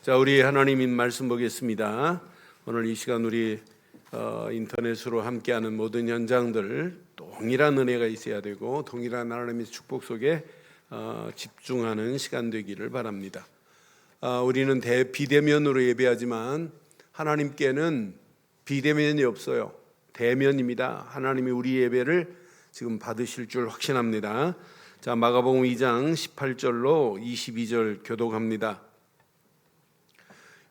자, 우리 하나님인 말씀 보겠습니다. 오늘 이 시간 우리 인터넷으로 함께하는 모든 현장들 동일한 은혜가 있어야 되고 동일한 하나님의 축복 속에 집중하는 시간 되기를 바랍니다. 우리는 비대면으로 예배하지만 하나님께는 비대면이 없어요. 대면입니다. 하나님이 우리 예배를 지금 받으실 줄 확신합니다. 자, 마가복음 2장 18절로 22절 교독합니다.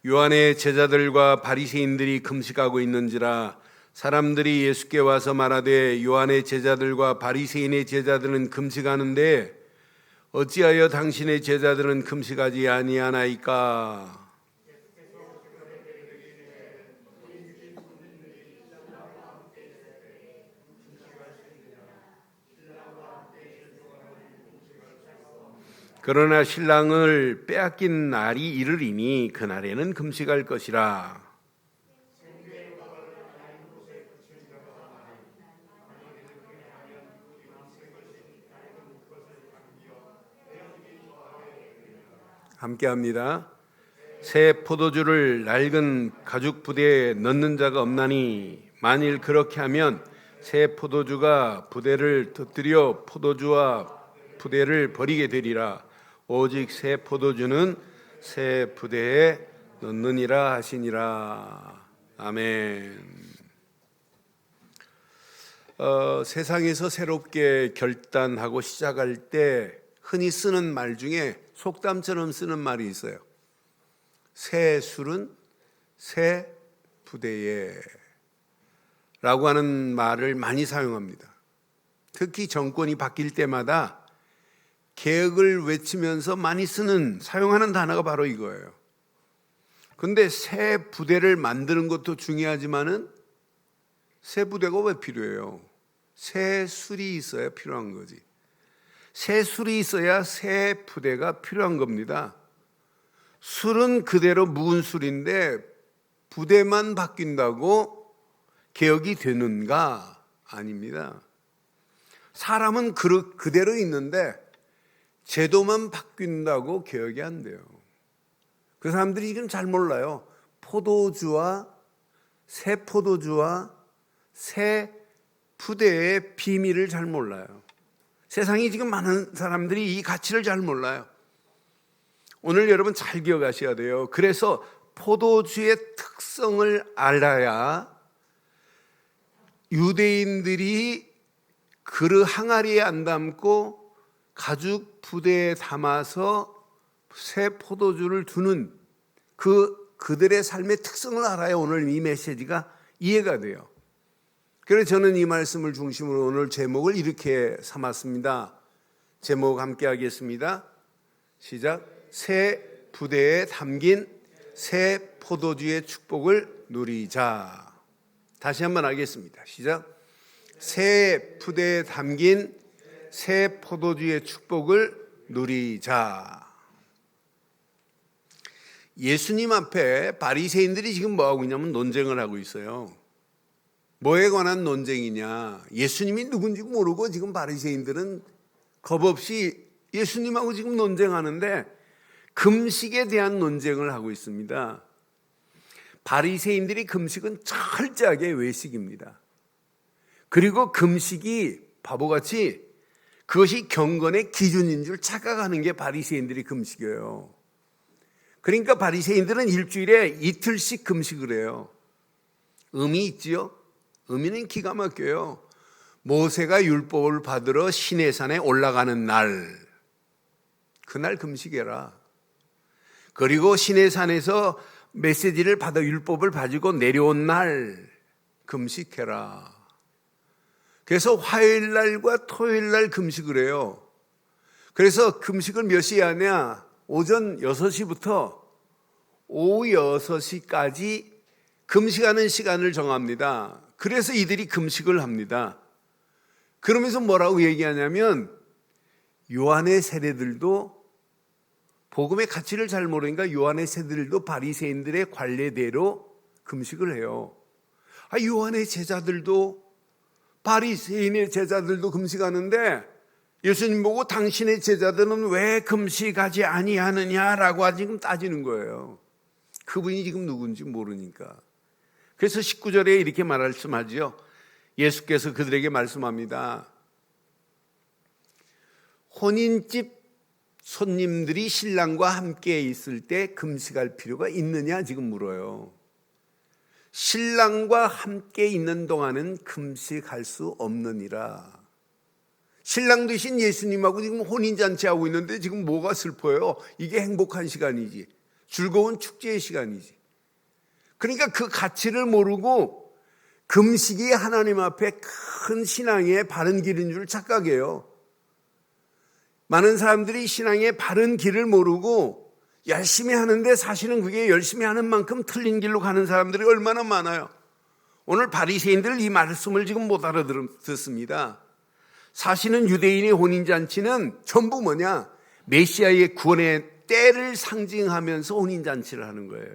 요한의 제자들과 바리새인들이 금식하고 있는지라 사람들이 예수께 와서 말하되 요한의 제자들과 바리새인의 제자들은 금식하는데 어찌하여 당신의 제자들은 금식하지 아니하나이까? 그러나 신랑을 빼앗긴 날이 이르리니 그날에는 금식할 것이라. 함께합니다. 새 포도주를 낡은 가죽 부대에 넣는 자가 없나니 만일 그렇게 하면 새 포도주가 부대를 터뜨려 포도주와 부대를 버리게 되리라. 오직 새 포도주는 새 부대에 넣느니라 하시니라. 아멘. 세상에서 새롭게 결단하고 시작할 때 흔히 쓰는 말 중에 속담처럼 쓰는 말이 있어요. 새 술은 새 부대에 라고 하는 말을 많이 사용합니다. 특히 정권이 바뀔 때마다 개혁을 외치면서 많이 사용하는 단어가 바로 이거예요. 그런데 새 부대를 만드는 것도 중요하지만은 새 부대가 왜 필요해요? 새 술이 있어야 필요한 거지. 새 술이 있어야 새 부대가 필요한 겁니다. 술은 그대로 묵은 술인데 부대만 바뀐다고 개혁이 되는가? 아닙니다. 사람은 그대로 있는데 제도만 바뀐다고 개혁이 안 돼요. 그 사람들이 지금 잘 몰라요. 새 포도주와 새 부대의 비밀을 잘 몰라요. 세상이 지금 많은 사람들이 이 가치를 잘 몰라요. 오늘 여러분 잘 기억하셔야 돼요. 그래서 포도주의 특성을 알아야 유대인들이 그릇 항아리에 안 담고 가죽 부대에 담아서 새 포도주를 두는 그들의 삶의 특성을 알아야 오늘 이 메시지가 이해가 돼요. 그래서 저는 이 말씀을 중심으로 오늘 제목을 이렇게 삼았습니다. 제목 함께 하겠습니다. 시작. 새 부대에 담긴 새 포도주의 축복을 누리자. 다시 한번 하겠습니다. 시작. 새 부대에 담긴 새 포도주의 축복을 누리자. 예수님 앞에 바리새인들이 지금 뭐하고 있냐면 논쟁을 하고 있어요. 뭐에 관한 논쟁이냐? 예수님이 누군지 모르고 지금 바리새인들은 겁없이 예수님하고 지금 논쟁하는데 금식에 대한 논쟁을 하고 있습니다. 바리새인들이 금식은 철저하게 외식입니다. 그리고 금식이 바보같이 그것이 경건의 기준인 줄 착각하는 게 바리새인들이 금식이에요. 그러니까 바리새인들은 일주일에 이틀씩 금식을 해요. 의미 있지요? 의미는 기가 막혀요. 모세가 율법을 받으러 시내산에 올라가는 날, 그날 금식해라. 그리고 시내산에서 메시지를 받아 율법을 가지고 내려온 날 금식해라. 그래서 화요일 날과 토요일 날 금식을 해요. 그래서 금식을 몇 시에 하냐? 오전 6시부터 오후 6시까지 금식하는 시간을 정합니다. 그래서 이들이 금식을 합니다. 그러면서 뭐라고 얘기하냐면 요한의 세대들도 복음의 가치를 잘 모르니까 요한의 세대들도 바리새인들의 관례대로 금식을 해요. 요한의 제자들도 바리새인의 제자들도 금식하는데 예수님 보고 당신의 제자들은 왜 금식하지 아니하느냐라고 지금 따지는 거예요. 그분이 지금 누군지 모르니까. 그래서 19절에 이렇게 말씀하지요. 예수께서 그들에게 말씀합니다. 혼인집 손님들이 신랑과 함께 있을 때 금식할 필요가 있느냐 지금 물어요. 신랑과 함께 있는 동안은 금식할 수 없느니라. 신랑 되신 예수님하고 지금 혼인잔치하고 있는데 지금 뭐가 슬퍼요? 이게 행복한 시간이지, 즐거운 축제의 시간이지. 그러니까 그 가치를 모르고 금식이 하나님 앞에 큰 신앙의 바른 길인 줄 착각해요. 많은 사람들이 신앙의 바른 길을 모르고 열심히 하는데 사실은 그게 열심히 하는 만큼 틀린 길로 가는 사람들이 얼마나 많아요. 오늘 바리새인들 이 말씀을 지금 못 알아듣습니다. 사실은 유대인의 혼인잔치는 전부 뭐냐? 메시아의 구원의 때를 상징하면서 혼인잔치를 하는 거예요.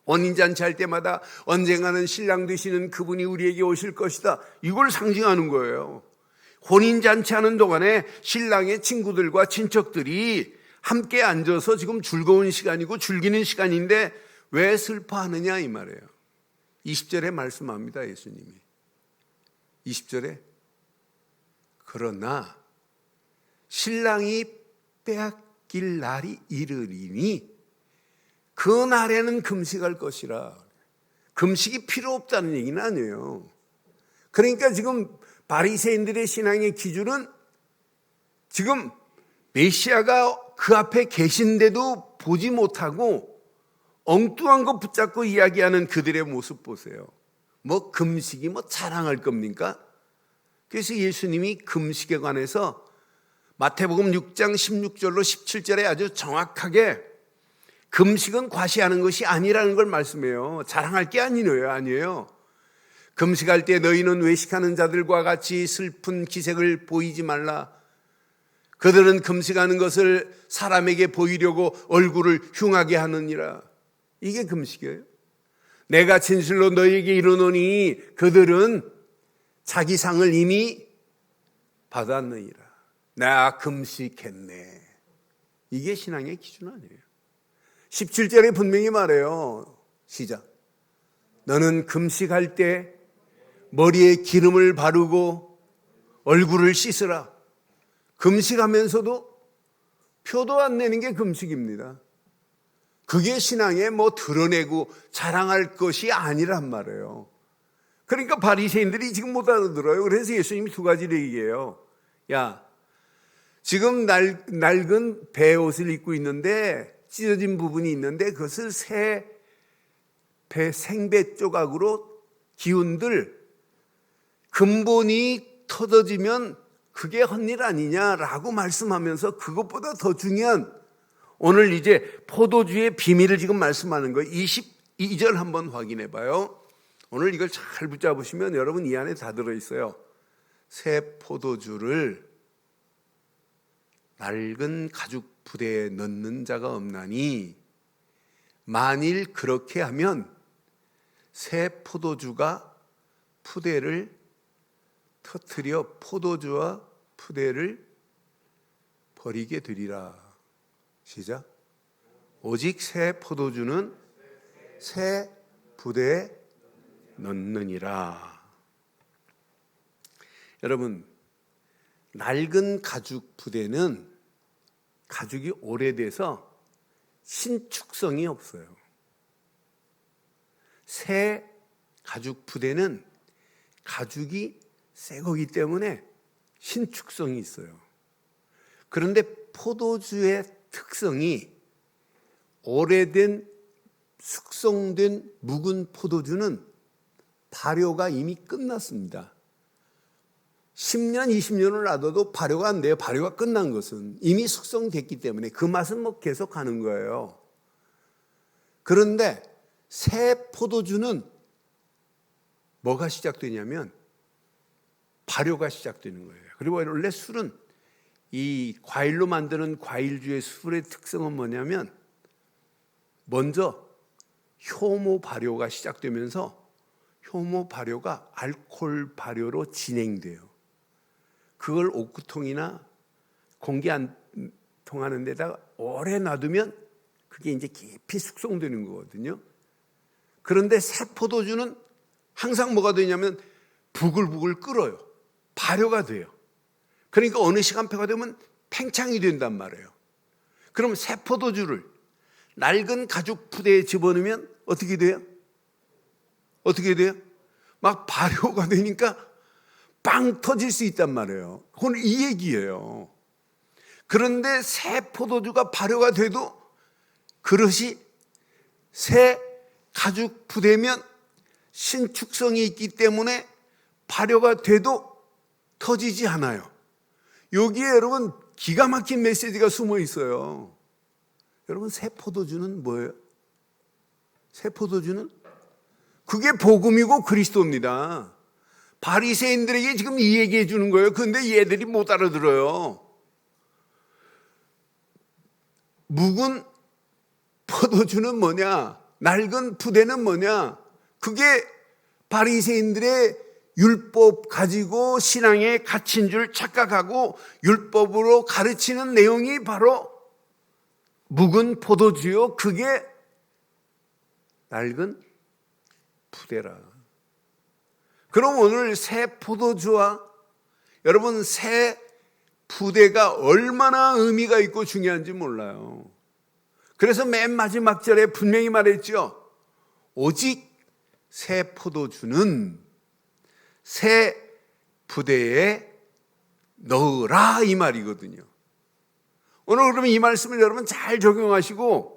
혼인잔치 할 때마다 언젠가는 신랑 되시는 그분이 우리에게 오실 것이다, 이걸 상징하는 거예요. 혼인잔치 하는 동안에 신랑의 친구들과 친척들이 함께 앉아서 지금 즐거운 시간이고 즐기는 시간인데 왜 슬퍼하느냐 이 말이에요. 20절에 말씀합니다. 예수님이 20절에 그러나 신랑이 빼앗길 날이 이르리니 그 날에는 금식할 것이라. 금식이 필요 없다는 얘기는 아니에요. 그러니까 지금 바리새인들의 신앙의 기준은 지금 메시아가 그 앞에 계신데도 보지 못하고 엉뚱한 거 붙잡고 이야기하는 그들의 모습 보세요. 뭐 금식이 뭐 자랑할 겁니까? 그래서 예수님이 금식에 관해서 마태복음 6장 16절로 17절에 아주 정확하게 금식은 과시하는 것이 아니라는 걸 말씀해요. 자랑할 게 아니에요. 금식할 때 너희는 외식하는 자들과 같이 슬픈 기색을 보이지 말라. 그들은 금식하는 것을 사람에게 보이려고 얼굴을 흉하게 하느니라. 이게 금식이에요. 내가 진실로 너희에게 이르노니 그들은 자기 상을 이미 받았느니라. 나 금식했네. 이게 신앙의 기준 아니에요. 17절에 분명히 말해요. 시작. 너는 금식할 때 머리에 기름을 바르고 얼굴을 씻으라. 금식하면서도 표도 안 내는 게 금식입니다. 그게 신앙에 뭐 드러내고 자랑할 것이 아니란 말이에요. 그러니까 바리새인들이 지금 못 알아들어요. 그래서 예수님이 두 가지를 얘기해요. 야, 지금 낡은 베옷을 입고 있는데 찢어진 부분이 있는데 그것을 새 생배 조각으로 기운들 근본이 터져지면 그게 헛일 아니냐라고 말씀하면서 그것보다 더 중요한 오늘 이제 포도주의 비밀을 지금 말씀하는 거예요. 22절 한번 확인해 봐요. 오늘 이걸 잘 붙잡으시면 여러분 이 안에 다 들어있어요. 새 포도주를 낡은 가죽 부대에 넣는 자가 없나니 만일 그렇게 하면 새 포도주가 푸대를 터뜨려 포도주와 푸대를 버리게 되리라. 시작. 오직 새 포도주는 새 부대에 넣느니라. 여러분, 낡은 가죽 부대는 가죽이 오래돼서 신축성이 없어요. 새 가죽 부대는 가죽이 새 거기 때문에 신축성이 있어요. 그런데 포도주의 특성이 오래된 숙성된 묵은 포도주는 발효가 이미 끝났습니다. 10년, 20년을 놔둬도 발효가 안 돼요. 발효가 끝난 것은 이미 숙성됐기 때문에 그 맛은 뭐 계속 가는 거예요. 그런데 새 포도주는 뭐가 시작되냐면 발효가 시작되는 거예요. 그리고 원래 술은 이 과일로 만드는 과일주의 술의 특성은 뭐냐면 먼저 효모 발효가 시작되면서 효모 발효가 알코올 발효로 진행돼요. 그걸 오크통이나 공기 안 통하는 데다가 오래 놔두면 그게 이제 깊이 숙성되는 거거든요. 그런데 새 포도주는 항상 뭐가 되냐면 부글부글 끓어요. 발효가 돼요. 그러니까 어느 시간표가 되면 팽창이 된단 말이에요. 그럼 새 포도주를 낡은 가죽 부대에 집어넣으면 어떻게 돼요? 어떻게 돼요? 막 발효가 되니까 빵 터질 수 있단 말이에요. 그건 이 얘기예요. 그런데 새 포도주가 발효가 돼도 그릇이 새 가죽 부대면 신축성이 있기 때문에 발효가 돼도 터지지 않아요. 여기에 여러분 기가 막힌 메시지가 숨어 있어요. 여러분 새 포도주는 뭐예요? 새 포도주는 그게 복음이고 그리스도입니다. 바리새인들에게 지금 이 얘기해 주는 거예요. 그런데 얘들이 못 알아들어요. 묵은 포도주는 뭐냐? 낡은 부대는 뭐냐? 그게 바리새인들의 율법 가지고 신앙에 갇힌 줄 착각하고 율법으로 가르치는 내용이 바로 묵은 포도주요. 그게 낡은 부대라. 그럼 오늘 새 포도주와 여러분 새 부대가 얼마나 의미가 있고 중요한지 몰라요. 그래서 맨 마지막 절에 분명히 말했죠. 오직 새 포도주는 새 부대에 넣으라 이 말이거든요. 오늘 그러면 이 말씀을 여러분 잘 적용하시고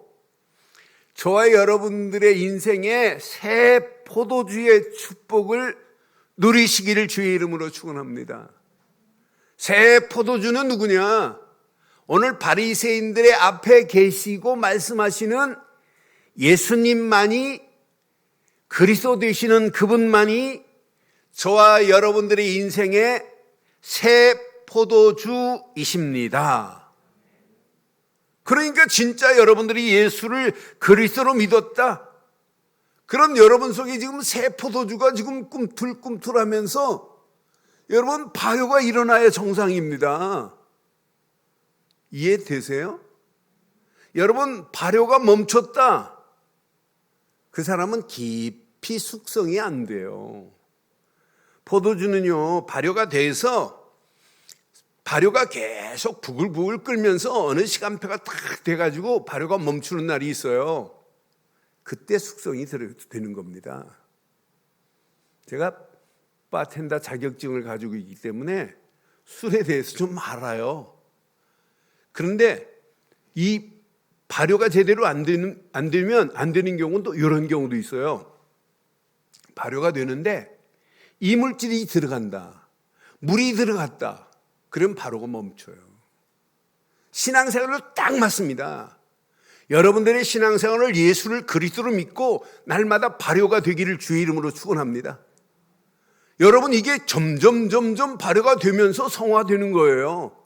저와 여러분들의 인생에 새 포도주의 축복을 누리시기를 주의 이름으로 축원합니다. 새 포도주는 누구냐? 오늘 바리새인들의 앞에 계시고 말씀하시는 예수님만이 그리스도 되시는 그분만이 저와 여러분들의 인생의 새 포도주이십니다. 그러니까 진짜 여러분들이 예수를 그리스도로 믿었다. 그럼 여러분 속에 지금 새 포도주가 지금 꿈틀꿈틀하면서 여러분 발효가 일어나야 정상입니다. 이해되세요? 여러분 발효가 멈췄다. 그 사람은 깊이 숙성이 안 돼요. 포도주는요 발효가 돼서 발효가 계속 부글부글 끓면서 어느 시간표가 딱 돼가지고 발효가 멈추는 날이 있어요. 그때 숙성이 되는 겁니다. 제가 바텐더 자격증을 가지고 있기 때문에 술에 대해서 좀 알아요. 그런데 이 발효가 제대로 안 되면 안 되는 경우는 또 이런 경우도 있어요. 발효가 되는데 이물질이 들어간다. 물이 들어갔다. 그럼 발효가 멈춰요. 신앙생활로 딱 맞습니다. 여러분들의 신앙생활을 예수를 그리스도로 믿고 날마다 발효가 되기를 주의 이름으로 축원합니다. 여러분 이게 점점 발효가 되면서 성화되는 거예요.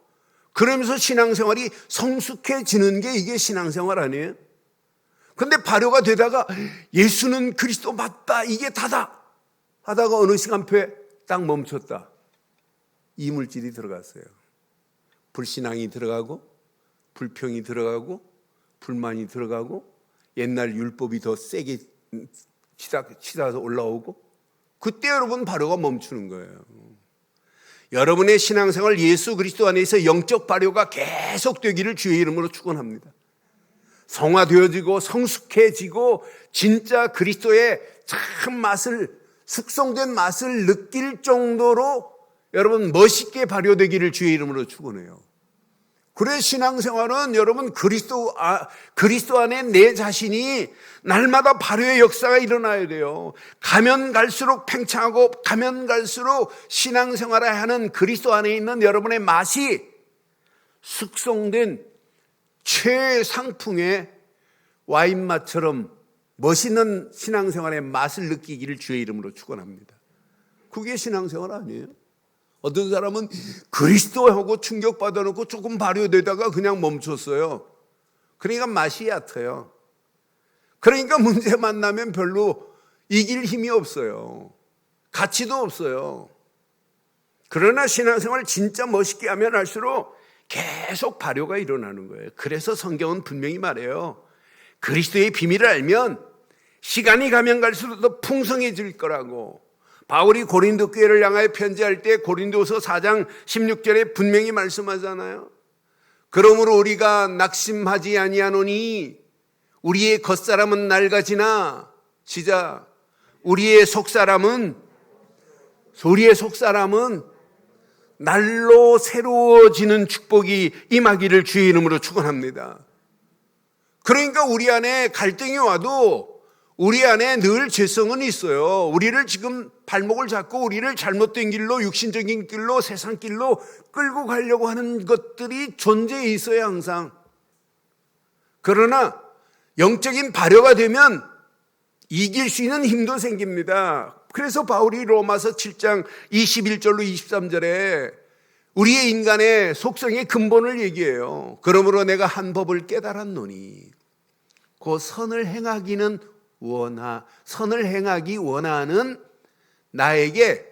그러면서 신앙생활이 성숙해지는 게 이게 신앙생활 아니에요? 그런데 발효가 되다가 예수는 그리스도 맞다 이게 다다 하다가 어느 시간표에 딱 멈췄다. 이물질이 들어갔어요. 불신앙이 들어가고 불평이 들어가고 불만이 들어가고 옛날 율법이 더 세게 치닫아서 올라오고 그때 여러분 발효가 멈추는 거예요. 여러분의 신앙생활 예수 그리스도 안에서 영적 발효가 계속되기를 주의 이름으로 축원합니다. 성화되어지고 성숙해지고 진짜 그리스도의 참 맛을 숙성된 맛을 느낄 정도로 여러분 멋있게 발효되기를 주의 이름으로 축원해요. 그래 신앙생활은 여러분 그리스도 안에 내 자신이 날마다 발효의 역사가 일어나야 돼요. 가면 갈수록 팽창하고 가면 갈수록 신앙생활을 하는 그리스도 안에 있는 여러분의 맛이 숙성된 최상풍의 와인맛처럼 멋있는 신앙생활의 맛을 느끼기를 주의 이름으로 축원합니다. 그게 신앙생활 아니에요? 어떤 사람은 그리스도하고 충격받아 놓고 조금 발효되다가 그냥 멈췄어요. 그러니까 맛이 얕아요. 그러니까 문제 만나면 별로 이길 힘이 없어요. 가치도 없어요. 그러나 신앙생활을 진짜 멋있게 하면 할수록 계속 발효가 일어나는 거예요. 그래서 성경은 분명히 말해요. 그리스도의 비밀을 알면 시간이 가면 갈수록 더 풍성해질 거라고 바울이 고린도 교회를 향하여 편지할 때 고린도서 4장 16절에 분명히 말씀하잖아요. 그러므로 우리가 낙심하지 아니하노니 우리의 겉사람은 낡아지나 시작 우리의 속사람은 날로 새로워지는 축복이 임하기를 주의 이름으로 축원합니다. 그러니까 우리 안에 갈등이 와도 우리 안에 늘 죄성은 있어요. 우리를 지금 발목을 잡고 우리를 잘못된 길로 육신적인 길로 세상 길로 끌고 가려고 하는 것들이 존재해 있어요 항상. 그러나 영적인 발효가 되면 이길 수 있는 힘도 생깁니다. 그래서 바울이 로마서 7장 21절로 23절에 우리의 인간의 속성의 근본을 얘기해요. 그러므로 내가 한 법을 깨달았노니 그 선을 행하기 원하는 나에게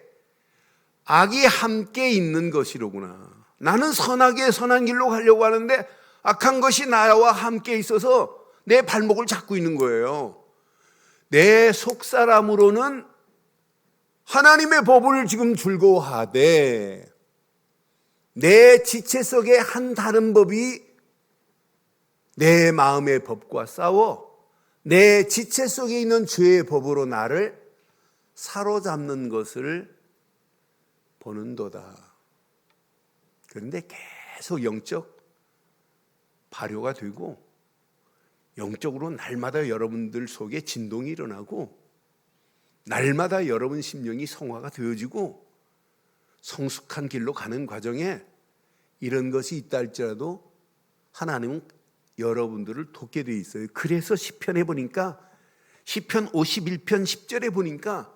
악이 함께 있는 것이로구나. 나는 선한 길로 가려고 하는데 악한 것이 나와 함께 있어서 내 발목을 잡고 있는 거예요. 내 속사람으로는 하나님의 법을 지금 즐거워하되 내 지체 속에 한 다른 법이 내 마음의 법과 싸워 내 지체 속에 있는 죄의 법으로 나를 사로잡는 것을 보는도다. 그런데 계속 영적 발효가 되고 영적으로 날마다 여러분들 속에 진동이 일어나고 날마다 여러분 심령이 성화가 되어지고 성숙한 길로 가는 과정에 이런 것이 있다 할지라도 하나님은 여러분들을 돕게 되어 있어요. 그래서 시편에 보니까 시편 51편 10절에 보니까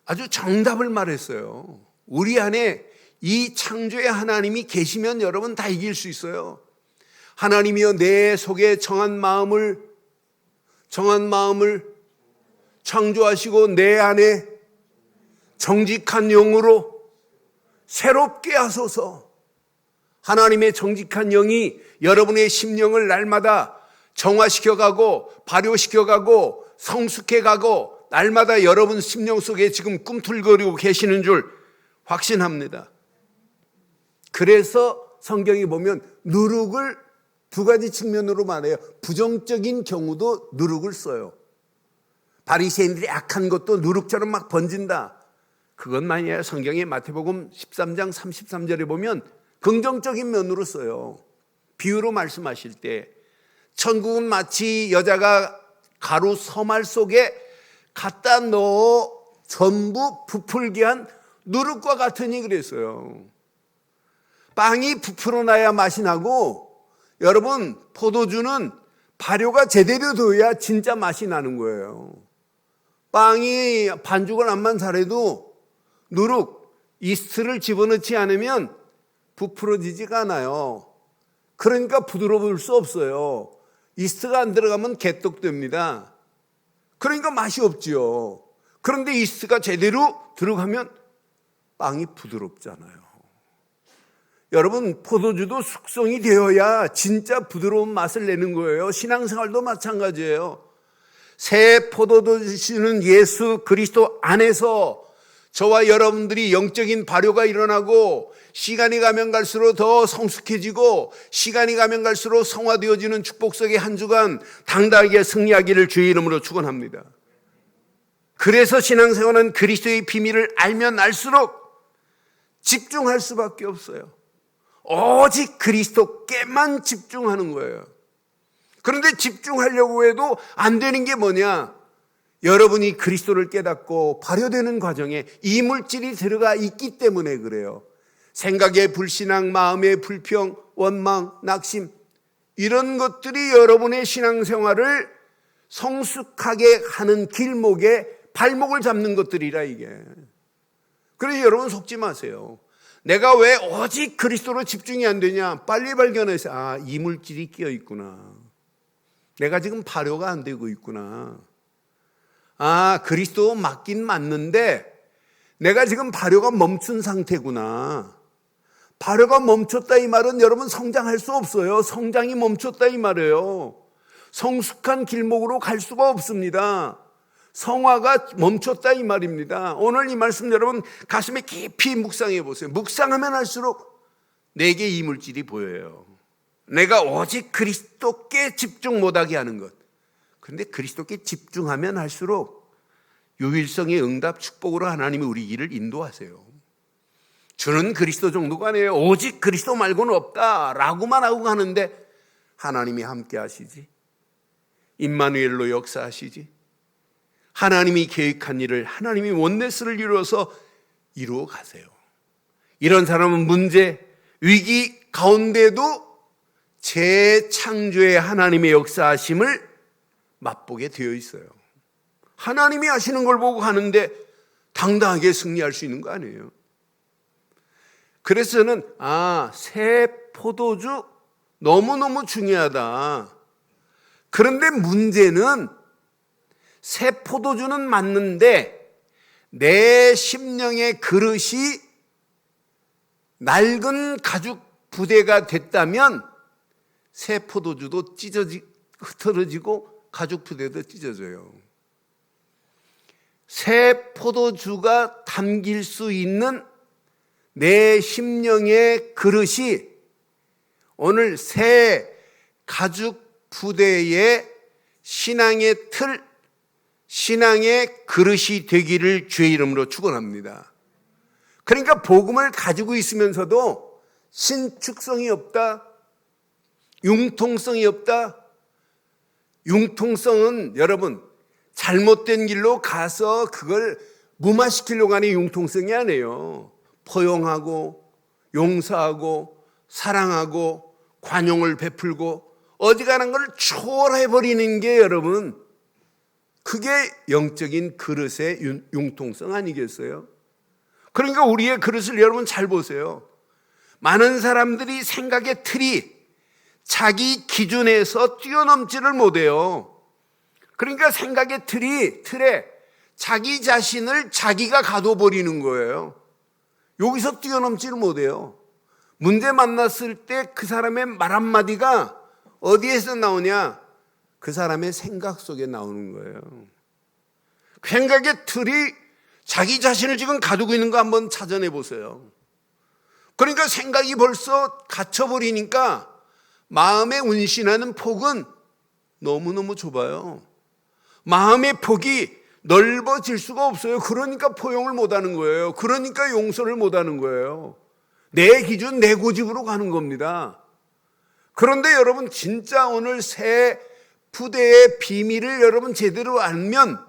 아주 정답을 말했어요. 우리 안에 이 창조의 하나님이 계시면 여러분 다 이길 수 있어요. 하나님이여 내 속에 정한 마음을 창조하시고 내 안에 정직한 영으로 새롭게 하소서. 하나님의 정직한 영이 여러분의 심령을 날마다 정화시켜가고 발효시켜가고 성숙해가고 날마다 여러분 심령 속에 지금 꿈틀거리고 계시는 줄 확신합니다. 그래서 성경이 보면 누룩을 두 가지 측면으로 말해요. 부정적인 경우도 누룩을 써요. 바리새인들이 악한 것도 누룩처럼 막 번진다. 그것만이 아니라 성경의 마태복음 13장 33절에 보면 긍정적인 면으로 써요. 비유로 말씀하실 때 천국은 마치 여자가 가루 서말 속에 갖다 넣어 전부 부풀게 한 누룩과 같으니 그랬어요. 빵이 부풀어 나야 맛이 나고 여러분 포도주는 발효가 제대로 돼야 진짜 맛이 나는 거예요. 빵이 반죽을 안만 잘해도 누룩, 이스트를 집어넣지 않으면 부풀어지지가 않아요. 그러니까 부드러울 수 없어요. 이스트가 안 들어가면 개떡됩니다. 그러니까 맛이 없지요. 그런데 이스트가 제대로 들어가면 빵이 부드럽잖아요. 여러분 포도주도 숙성이 되어야 진짜 부드러운 맛을 내는 거예요. 신앙생활도 마찬가지예요. 새 포도주는 예수 그리스도 안에서 저와 여러분들이 영적인 발효가 일어나고 시간이 가면 갈수록 더 성숙해지고 시간이 가면 갈수록 성화되어지는 축복 속의 한 주간 당당하게 승리하기를 주의 이름으로 축원합니다. 그래서 신앙생활은 그리스도의 비밀을 알면 알수록 집중할 수밖에 없어요. 오직 그리스도께만 집중하는 거예요. 그런데 집중하려고 해도 안 되는 게 뭐냐? 여러분이 그리스도를 깨닫고 발효되는 과정에 이물질이 들어가 있기 때문에 그래요. 생각의 불신앙, 마음의 불평, 원망, 낙심 이런 것들이 여러분의 신앙생활을 성숙하게 하는 길목에 발목을 잡는 것들이라 이게. 그래서 여러분 속지 마세요. 내가 왜 오직 그리스도로 집중이 안 되냐? 빨리 발견해서 이물질이 끼어 있구나. 내가 지금 발효가 안 되고 있구나. 그리스도 맞긴 맞는데 내가 지금 발효가 멈춘 상태구나. 발효가 멈췄다 이 말은 여러분 성장할 수 없어요. 성장이 멈췄다 이 말이에요. 성숙한 길목으로 갈 수가 없습니다. 성화가 멈췄다 이 말입니다. 오늘 이 말씀 여러분 가슴에 깊이 묵상해 보세요. 묵상하면 할수록 내게 이 물질이 보여요. 내가 오직 그리스도께 집중 못하게 하는 것. 그런데 그리스도께 집중하면 할수록 유일성의 응답 축복으로 하나님이 우리 길을 인도하세요. 주는 그리스도 정도가 아니에요. 오직 그리스도 말고는 없다라고만 하고 가는데 하나님이 함께 하시지. 임마누엘로 역사하시지. 하나님이 계획한 일을 하나님이 원네스를 이루어서 이루어 가세요. 이런 사람은 문제, 위기 가운데도 재창조의 하나님의 역사하심을 맛보게 되어 있어요. 하나님이 하시는 걸 보고 가는데 당당하게 승리할 수 있는 거 아니에요. 그래서 저는 새 포도주 너무너무 중요하다. 그런데 문제는 새 포도주는 맞는데 내 심령의 그릇이 낡은 가죽 부대가 됐다면 새 포도주도 흐트러지고 가죽 부대도 찢어져요. 새 포도주가 담길 수 있는 내 심령의 그릇이 오늘 새 가죽 부대의 신앙의 틀, 신앙의 그릇이 되기를 주의 이름으로 축원합니다. 그러니까 복음을 가지고 있으면서도 신축성이 없다, 융통성이 없다. 융통성은 여러분 잘못된 길로 가서 그걸 무마시키려고 하는 융통성이 아니에요. 포용하고 용서하고 사랑하고 관용을 베풀고 어지간한 걸 초월해버리는 게 여러분 그게 영적인 그릇의 융통성 아니겠어요? 그러니까 우리의 그릇을 여러분 잘 보세요. 많은 사람들이 생각의 틀이 자기 기준에서 뛰어넘지를 못해요. 그러니까 생각의 틀에 자기 자신을 자기가 가둬버리는 거예요. 여기서 뛰어넘지를 못해요. 문제 만났을 때 그 사람의 말 한마디가 어디에서 나오냐? 그 사람의 생각 속에 나오는 거예요. 생각의 틀이 자기 자신을 지금 가두고 있는 거 한번 찾아내 보세요. 그러니까 생각이 벌써 갇혀버리니까 마음에 운신하는 폭은 너무너무 좁아요. 마음의 폭이 넓어질 수가 없어요. 그러니까 포용을 못하는 거예요. 그러니까 용서를 못하는 거예요. 내 기준, 내 고집으로 가는 겁니다. 그런데 여러분 진짜 오늘 새 푸대의 비밀을 여러분 제대로 알면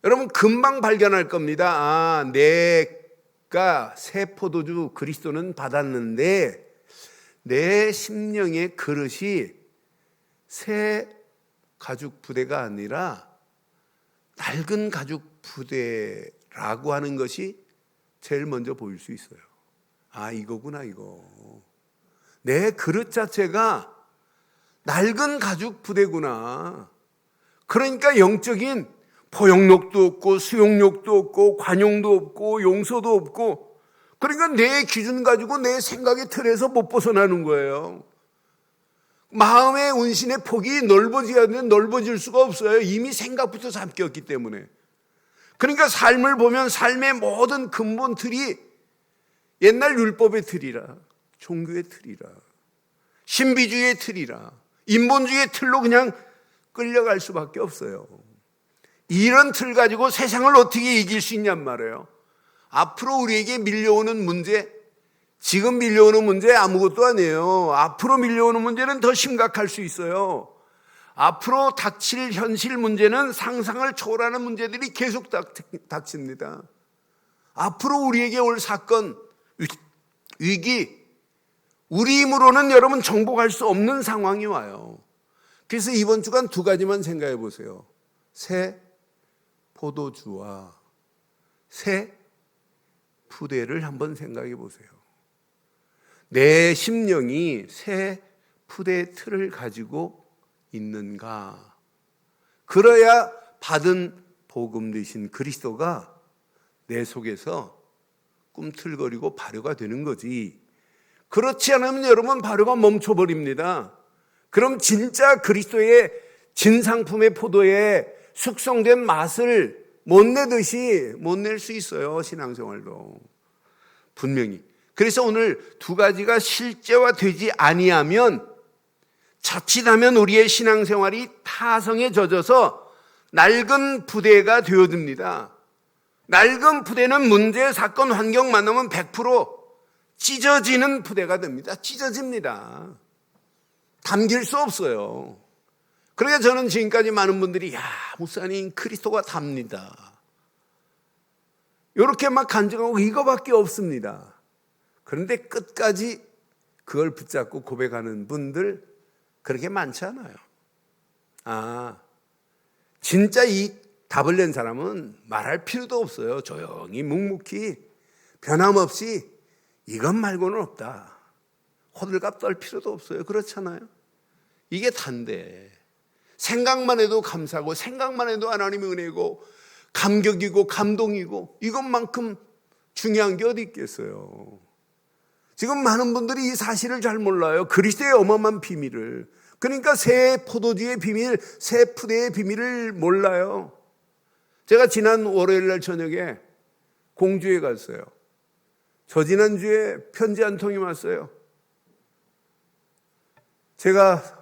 여러분 금방 발견할 겁니다. 내가 새 포도주 그리스도는 받았는데 내 심령의 그릇이 새 가죽 부대가 아니라 낡은 가죽 부대라고 하는 것이 제일 먼저 보일 수 있어요. 이거구나 이거. 내 그릇 자체가 낡은 가죽 부대구나. 그러니까 영적인 포용력도 없고 수용력도 없고 관용도 없고 용서도 없고 그러니까 내 기준 가지고 내 생각의 틀에서 못 벗어나는 거예요. 마음의 운신의 폭이 넓어지면 넓어질 수가 없어요. 이미 생각부터 잠겼기 때문에. 그러니까 삶을 보면 삶의 모든 근본 틀이 옛날 율법의 틀이라, 종교의 틀이라, 신비주의의 틀이라, 인본주의의 틀로 그냥 끌려갈 수밖에 없어요. 이런 틀 가지고 세상을 어떻게 이길 수 있냔 말이에요. 앞으로 우리에게 밀려오는 문제, 지금 밀려오는 문제 아무것도 아니에요. 앞으로 밀려오는 문제는 더 심각할 수 있어요. 앞으로 닥칠 현실 문제는 상상을 초월하는 문제들이 계속 닥칩니다. 앞으로 우리에게 올 사건, 위기, 우리 힘으로는 여러분 정복할 수 없는 상황이 와요. 그래서 이번 주간 두 가지만 생각해 보세요. 새 포도주와 새 푸대를 한번 생각해 보세요. 내 심령이 새 푸대의 틀을 가지고 있는가? 그래야 받은 복음 되신 그리스도가 내 속에서 꿈틀거리고 발효가 되는 거지. 그렇지 않으면 여러분 발효가 멈춰버립니다. 그럼 진짜 그리스도의 진상품의 포도에 숙성된 맛을 못 내듯이 못 낼 수 있어요. 신앙생활도 분명히. 그래서 오늘 두 가지가 실제화되지 아니하면 자칫하면 우리의 신앙생활이 타성에 젖어서 낡은 부대가 되어듭니다. 낡은 부대는 문제, 사건, 환경 만나면 100% 찢어지는 부대가 됩니다. 찢어집니다. 담길 수 없어요. 그러니까 저는 지금까지 많은 분들이 목사님 그리스도가 답니다, 이렇게 막 간증하고 이거밖에 없습니다. 그런데 끝까지 그걸 붙잡고 고백하는 분들 그렇게 많지 않아요. 진짜 이 답을 낸 사람은 말할 필요도 없어요. 조용히 묵묵히 변함없이 이것 말고는 없다, 호들갑 떨 필요도 없어요. 그렇잖아요. 이게 단데 생각만 해도 감사하고 생각만 해도 하나님의 은혜고 감격이고 감동이고 이것만큼 중요한 게 어디 있겠어요. 지금 많은 분들이 이 사실을 잘 몰라요. 그리스도의 어마어마한 비밀을. 그러니까 새 포도주의 비밀, 새 푸대의 비밀을 몰라요. 제가 지난 월요일 날 저녁에 공주에 갔어요. 저지난주에 편지 한 통이 왔어요. 제가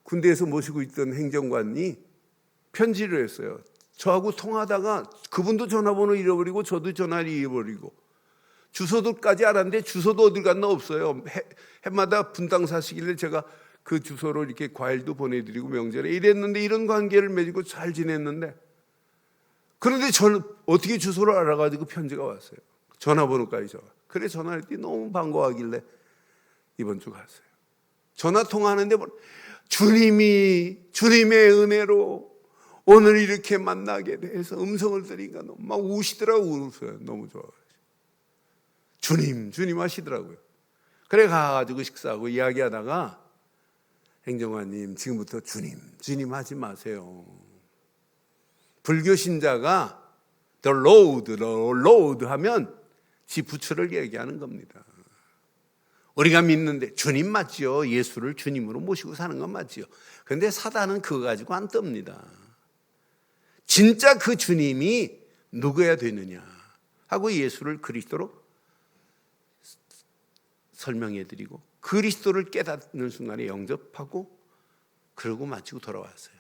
군대에서 모시고 있던 행정관이 편지를 했어요. 저하고 통화하다가 그분도 전화번호 잃어버리고 저도 전화를 잃어버리고 주소도까지 알았는데 주소도 어딜 갔나 없어요. 해마다 분당 사시길래 제가 그 주소로 이렇게 과일도 보내드리고 명절에 이랬는데 이런 관계를 맺고 잘 지냈는데, 그런데 저는 어떻게 주소를 알아가지고 편지가 왔어요. 전화번호까지 그래 전화했더니 너무 반가워하길래 이번 주 갔어요. 전화 통화하는데 주님의 은혜로 오늘 이렇게 만나게 돼서 음성을 들으니까 막 우시더라고요. 울었어요. 너무 좋아요. 주님 하시더라고요. 그래 가가지고 식사하고 이야기하다가 행정관님 지금부터 주님 하지 마세요. 불교 신자가 the Lord 하면 지 부처를 얘기하는 겁니다. 우리가 믿는데 주님 맞지요. 예수를 주님으로 모시고 사는 건 맞지요. 그런데 사단은 그거 가지고 안 뜹니다. 진짜 그 주님이 누구야 되느냐 하고 예수를 그리스도로 설명해드리고 그리스도를 깨닫는 순간에 영접하고 그러고 마치고 돌아왔어요.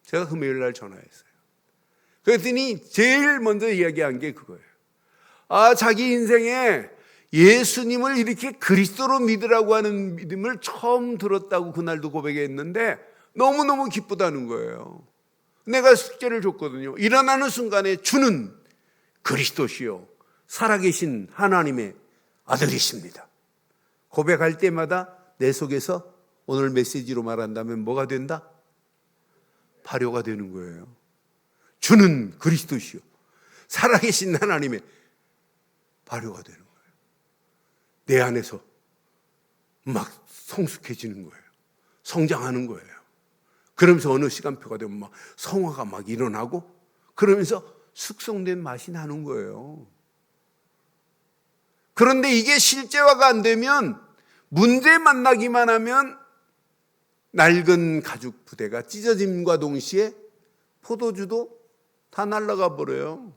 제가 금요일 날 전화했어요. 그랬더니 제일 먼저 이야기한 게 그거예요. 자기 인생에 예수님을 이렇게 그리스도로 믿으라고 하는 믿음을 처음 들었다고 그날도 고백했는데 너무너무 기쁘다는 거예요. 내가 숙제를 줬거든요. 일어나는 순간에 주는 그리스도시요 살아계신 하나님의 아들이십니다. 고백할 때마다 내 속에서 오늘 메시지로 말한다면 뭐가 된다? 발효가 되는 거예요. 주는 그리스도시요 살아계신 하나님의 발효가 되는 거예요. 내 안에서 막 성숙해지는 거예요. 성장하는 거예요. 그러면서 어느 시간표가 되면 막 성화가 막 일어나고 그러면서 숙성된 맛이 나는 거예요. 그런데 이게 실제화가 안 되면 문제 만나기만 하면 낡은 가죽 부대가 찢어짐과 동시에 포도주도 다 날아가 버려요.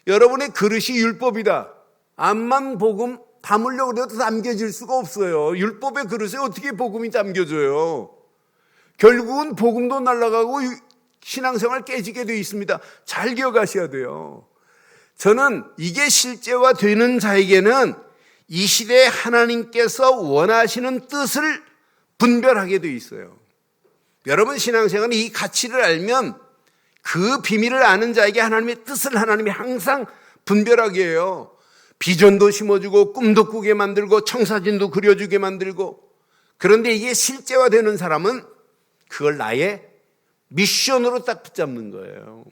여러분의 그릇이 율법이다. 암만 복음 담으려고 해도 담겨질 수가 없어요. 율법의 그릇에 어떻게 복음이 담겨져요? 결국은 복음도 날아가고 신앙생활 깨지게 되어 있습니다. 잘 기억하셔야 돼요. 저는 이게 실제화되는 자에게는 이 시대에 하나님께서 원하시는 뜻을 분별하게 되어 있어요. 여러분 신앙생활은 이 가치를 알면 그 비밀을 아는 자에게 하나님의 뜻을 하나님이 항상 분별하게 해요. 비전도 심어주고 꿈도 꾸게 만들고 청사진도 그려주게 만들고, 그런데 이게 실제화되는 사람은 그걸 나의 미션으로 딱 붙잡는 거예요.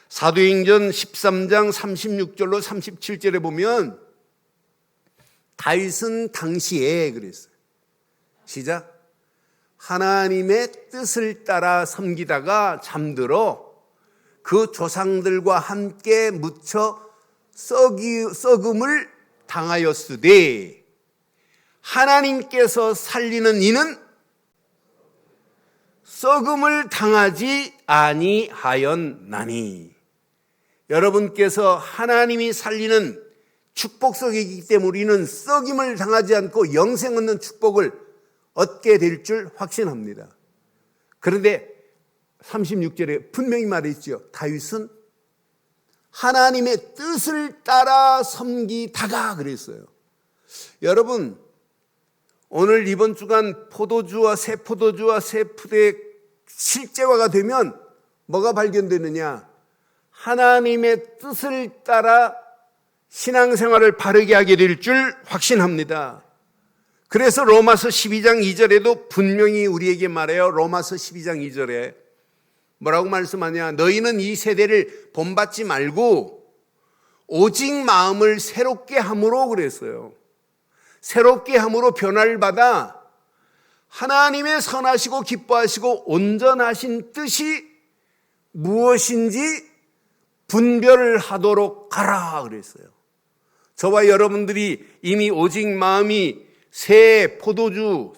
사도행전 13장 36절로 37절에 보면 다윗은 당시에 그랬어요. 시작. 하나님의 뜻을 따라 섬기다가 잠들어 그 조상들과 함께 묻혀 썩음을 당하였으되 하나님께서 살리는 이는 썩음을 당하지 아니하였나니. 여러분께서 하나님이 살리는 축복 속에 있기 때문에 우리는 썩임을 당하지 않고 영생 얻는 축복을 얻게 될 줄 확신합니다. 그런데 36절에 분명히 말했죠. 다윗은 하나님의 뜻을 따라 섬기다가 그랬어요. 여러분, 오늘 이번 주간 포도주와 새 푸드의 실제화가 되면 뭐가 발견되느냐? 하나님의 뜻을 따라 신앙생활을 바르게 하게 될 줄 확신합니다. 그래서 로마서 12장 2절에도 분명히 우리에게 말해요. 로마서 12장 2절에 뭐라고 말씀하냐? 너희는 이 세대를 본받지 말고 오직 마음을 새롭게 함으로 그랬어요. 새롭게 함으로 변화를 받아 하나님의 선하시고 기뻐하시고 온전하신 뜻이 무엇인지 분별을 하도록 하라 그랬어요. 저와 여러분들이 이미 오직 마음이 새 포도주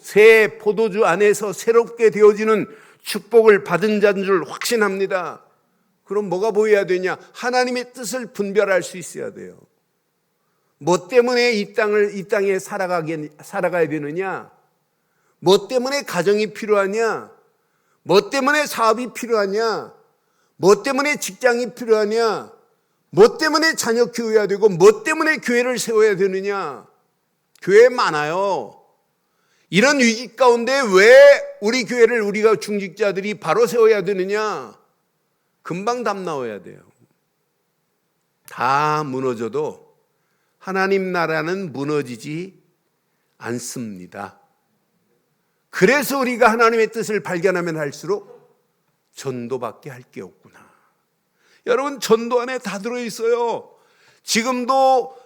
안에서 새롭게 되어지는 축복을 받은 자인 줄 확신합니다. 그럼 뭐가 보여야 되냐? 하나님의 뜻을 분별할 수 있어야 돼요. 뭐 때문에 이 땅에 살아가야 되느냐? 뭐 때문에 가정이 필요하냐? 뭐 때문에 사업이 필요하냐? 뭐 때문에 직장이 필요하냐? 뭐 때문에 자녀 키워야 되고 뭐 때문에 교회를 세워야 되느냐? 교회 많아요. 이런 위기 가운데 왜 우리 교회를 우리가 중직자들이 바로 세워야 되느냐? 금방 답 나와야 돼요. 다 무너져도 하나님 나라는 무너지지 않습니다. 그래서 우리가 하나님의 뜻을 발견하면 할수록 전도밖에 할 게 없구나. 여러분, 전도 안에 다 들어있어요. 지금도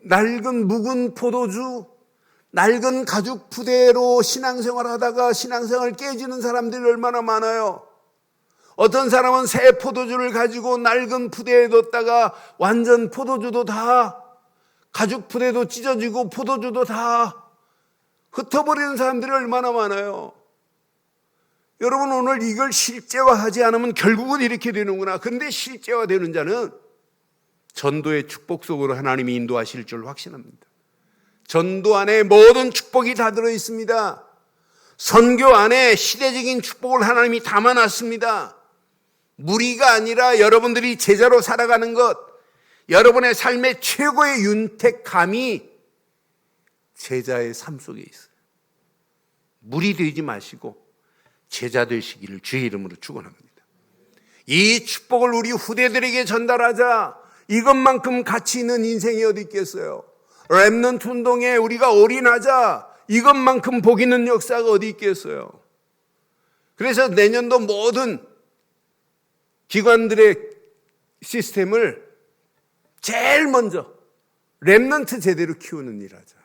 낡은 묵은 포도주, 낡은 가죽 부대로 신앙생활 하다가 신앙생활 깨지는 사람들이 얼마나 많아요. 어떤 사람은 새 포도주를 가지고 낡은 부대에 뒀다가 완전 포도주도 다 가죽 부대도 찢어지고 포도주도 다 흩어버리는 사람들이 얼마나 많아요. 여러분, 오늘 이걸 실제화하지 않으면 결국은 이렇게 되는구나. 그런데 실제화되는 자는 전도의 축복 속으로 하나님이 인도하실 줄 확신합니다. 전도 안에 모든 축복이 다 들어있습니다. 선교 안에 시대적인 축복을 하나님이 담아놨습니다. 무리가 아니라 여러분들이 제자로 살아가는 것, 여러분의 삶의 최고의 윤택감이 제자의 삶 속에 있어요. 무리 되지 마시고 제자 되시기를 주의 이름으로 축원합니다. 이 축복을 우리 후대들에게 전달하자. 이것만큼 가치 있는 인생이 어디 있겠어요? 렘넌트 운동에 우리가 올인하자. 이것만큼 복 있는 역사가 어디 있겠어요? 그래서 내년도 모든 기관들의 시스템을 제일 먼저 렘넌트 제대로 키우는 일 하자.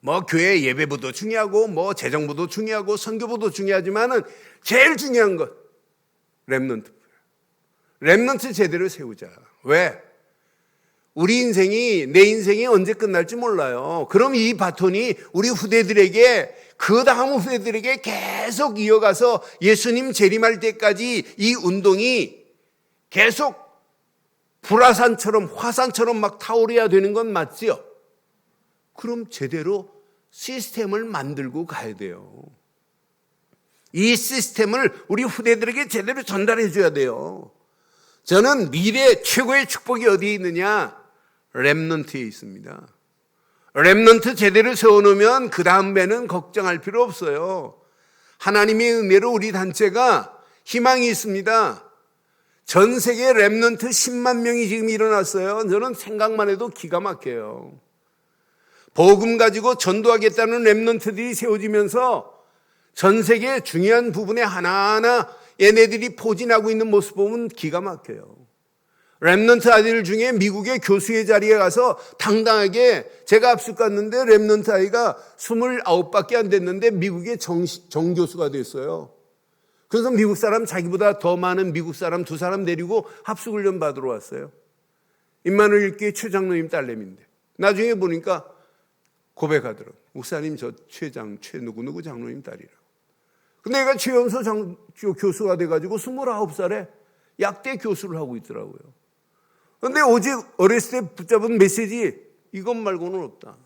뭐 교회 예배부도 중요하고 뭐 재정부도 중요하고 선교부도 중요하지만은 제일 중요한 것 렘넌트 제대로 세우자. 왜? 우리 인생이, 내 인생이 언제 끝날지 몰라요. 그럼 이 바톤이 우리 후대들에게, 그 다음 후대들에게 계속 이어가서 예수님 재림할 때까지 이 운동이 계속 불화산처럼 화산처럼 막 타오르야 되는 건 맞지요? 그럼 제대로 시스템을 만들고 가야 돼요. 이 시스템을 우리 후대들에게 제대로 전달해 줘야 돼요. 저는 미래 최고의 축복이 어디에 있느냐? 렘넌트에 있습니다. 렘넌트 제대로 세워놓으면 그 다음에는 걱정할 필요 없어요. 하나님의 은혜로 우리 단체가 희망이 있습니다. 전 세계 렘넌트 10만 명이 지금 일어났어요. 저는 생각만 해도 기가 막혀요. 복음 가지고 전도하겠다는 렘넌트들이 세워지면서 전 세계 중요한 부분에 하나하나 얘네들이 포진하고 있는 모습 보면 기가 막혀요. 렘넌트 아이들 중에 미국의 교수의 자리에 가서 당당하게, 제가 압수 갔는데 렘넌트 아이가 29밖에 안 됐는데 미국의 정교수가 됐어요. 그래서 미국 사람, 자기보다 더 많은 미국 사람 2사람 데리고 합숙훈련 받으러 왔어요. 임마누엘 교회 최장로님 딸내미인데 나중에 보니까 고백하더라고요. 목사님, 저 최 누구누구 장로님 딸이라고. 근데 얘가 최연소 교수가 돼가지고 29살에 약대 교수를 하고 있더라고요. 근데 오직 어렸을 때 붙잡은 메시지 이것 말고는 없다.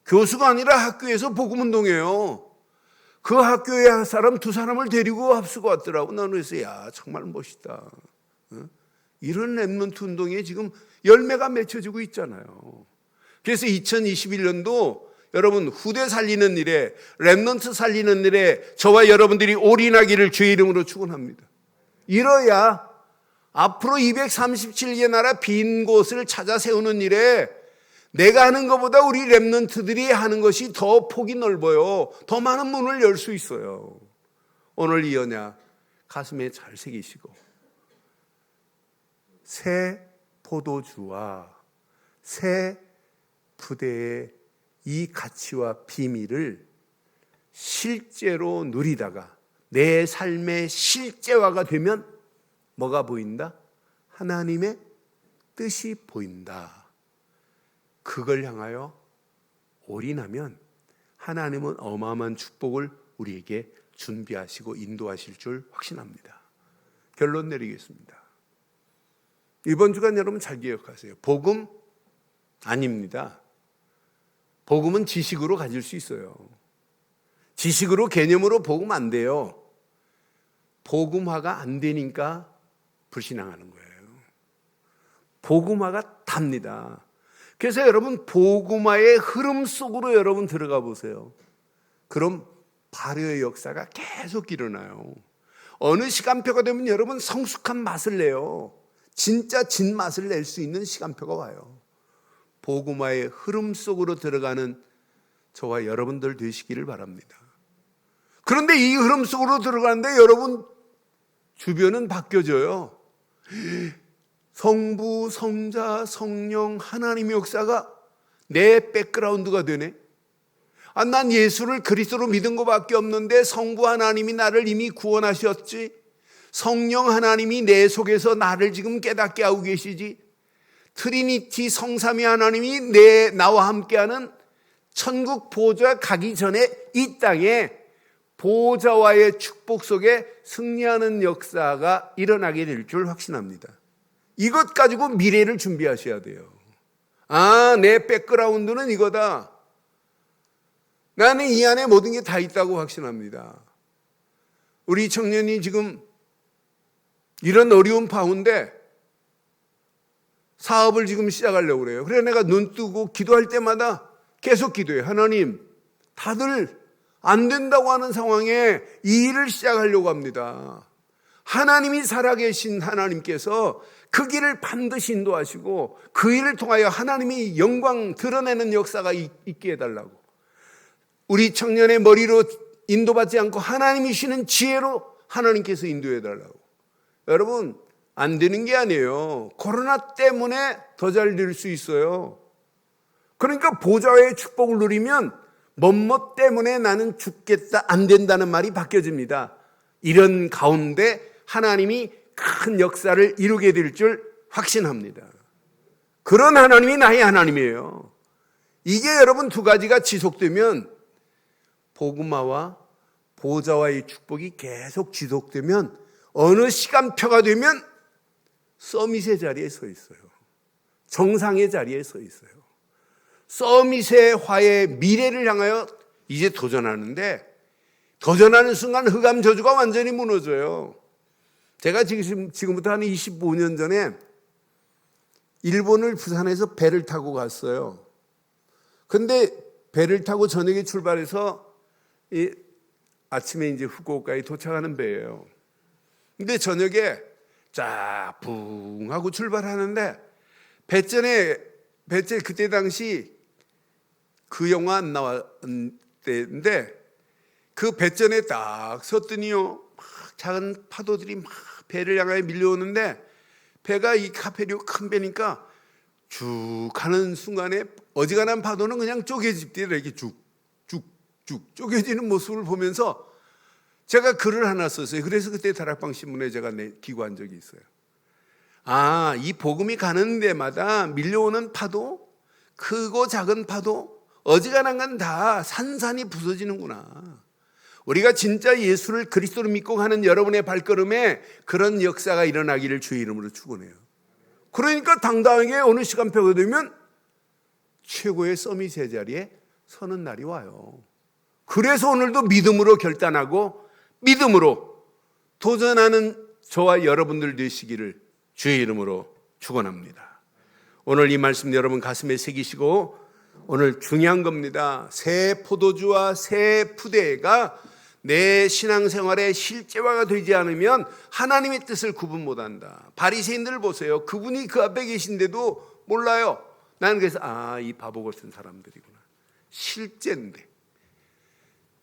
교수가 아니라 학교에서 복음운동해요. 그 학교에 사람 2사람을 데리고 합수가 왔더라고. 나는 그래서 야 정말 멋있다. 이런 랩런트 운동에 지금 열매가 맺혀지고 있잖아요. 그래서 2021년도 여러분 후대 살리는 일에, 랩런트 살리는 일에 저와 여러분들이 올인하기를 주의 이름으로 축원합니다. 이뤄야 앞으로 237개 나라 빈 곳을 찾아 세우는 일에 내가 하는 것보다 우리 랩런트들이 하는 것이 더 폭이 넓어요. 더 많은 문을 열 수 있어요. 오늘 이 언약 가슴에 잘 새기시고 새 포도주와 새 부대의 이 가치와 비밀을 실제로 누리다가 내 삶의 실제화가 되면 뭐가 보인다? 하나님의 뜻이 보인다. 그걸 향하여 올인하면 하나님은 어마어마한 축복을 우리에게 준비하시고 인도하실 줄 확신합니다. 결론 내리겠습니다. 이번 주간 여러분 잘 기억하세요. 복음 아닙니다. 복음은 지식으로 가질 수 있어요. 지식으로 개념으로 복음 안 돼요. 복음화가 안 되니까 불신앙하는 거예요. 복음화가 답니다. 그래서 여러분 복음화의 흐름 속으로 여러분 들어가 보세요. 그럼 발효의 역사가 계속 일어나요. 어느 시간표가 되면 여러분 성숙한 맛을 내요. 진짜 진맛을 낼 수 있는 시간표가 와요. 복음화의 흐름 속으로 들어가는 저와 여러분들 되시기를 바랍니다. 그런데 이 흐름 속으로 들어가는데 여러분 주변은 바뀌어져요. 성부, 성자, 성령, 하나님의 역사가 내 백그라운드가 되네. 난 예수를 그리스도로 믿은 것밖에 없는데 성부 하나님이 나를 이미 구원하셨지. 성령 하나님이 내 속에서 나를 지금 깨닫게 하고 계시지. 트리니티 성삼위 하나님이 나와 함께하는 천국 보좌 가기 전에 이 땅에 보좌와의 축복 속에 승리하는 역사가 일어나게 될 줄 확신합니다. 이것 가지고 미래를 준비하셔야 돼요. 내 백그라운드는 이거다. 나는 이 안에 모든 게 다 있다고 확신합니다. 우리 청년이 지금 이런 어려운 가운데 사업을 지금 시작하려고 그래요. 그래서 내가 눈 뜨고 기도할 때마다 계속 기도해요. 하나님, 다들 안 된다고 하는 상황에 이 일을 시작하려고 합니다. 하나님이 살아계신 하나님께서 그 길을 반드시 인도하시고 그 일을 통하여 하나님이 영광 드러내는 역사가 있게 해달라고. 우리 청년의 머리로 인도받지 않고 하나님이 주시는 지혜로 하나님께서 인도해달라고. 여러분 안 되는 게 아니에요. 코로나 때문에 더 잘 될 수 있어요. 그러니까 보좌의 축복을 누리면 뭐뭐 때문에 나는 죽겠다 안 된다는 말이 바뀌어집니다. 이런 가운데 하나님이 큰 역사를 이루게 될 줄 확신합니다. 그런 하나님이 나의 하나님이에요. 이게 여러분 두 가지가 지속되면 복음화와 보좌와의 축복이 계속 지속되면 어느 시간표가 되면 서밋의 자리에 서 있어요. 정상의 자리에 서 있어요. 서밋의 화의 미래를 향하여 이제 도전하는데 도전하는 순간 흑암 저주가 완전히 무너져요. 제가 지금부터 한 25년 전에 일본을 부산에서 배를 타고 갔어요. 근데 배를 타고 저녁에 출발해서 아침에 이제 후쿠오카에 도착하는 배예요. 근데 저녁에 쫙 붕 하고 출발하는데 배째 그때 당시 그 영화 안 나왔는데 그 배전에 딱 섰더니요 막 작은 파도들이 막 배를 향하여 밀려오는데 배가 이 카페리오 큰 배니까 쭉 가는 순간에 어지간한 파도는 그냥 쪼개집대로 이렇게 쭉쭉쭉 쪼개지는 모습을 보면서 제가 글을 하나 썼어요. 그래서 그때 다락방 신문에 제가 기고한 적이 있어요. 이 복음이 가는 데마다 밀려오는 파도, 크고 작은 파도, 어지간한 건 다 산산이 부서지는구나. 우리가 진짜 예수를 그리스도로 믿고 가는 여러분의 발걸음에 그런 역사가 일어나기를 주의 이름으로 축원해요. 그러니까 당당하게 어느 시간표가 되면 최고의 서밋 제자리에 서는 날이 와요. 그래서 오늘도 믿음으로 결단하고 믿음으로 도전하는 저와 여러분들 되시기를 주의 이름으로 축원합니다. 오늘 이 말씀 여러분 가슴에 새기시고, 오늘 중요한 겁니다. 새 포도주와 새 푸대가 내 신앙생활의 실제화가 되지 않으면 하나님의 뜻을 구분 못한다. 바리새인들을 보세요. 그분이 그 앞에 계신데도 몰라요. 나는 그래서 이 바보 같은 사람들이구나. 실제인데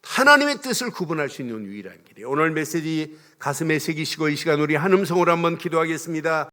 하나님의 뜻을 구분할 수 있는 유일한 길이에요. 오늘 메시지 가슴에 새기시고 이 시간 우리 한 음성으로 한번 기도하겠습니다.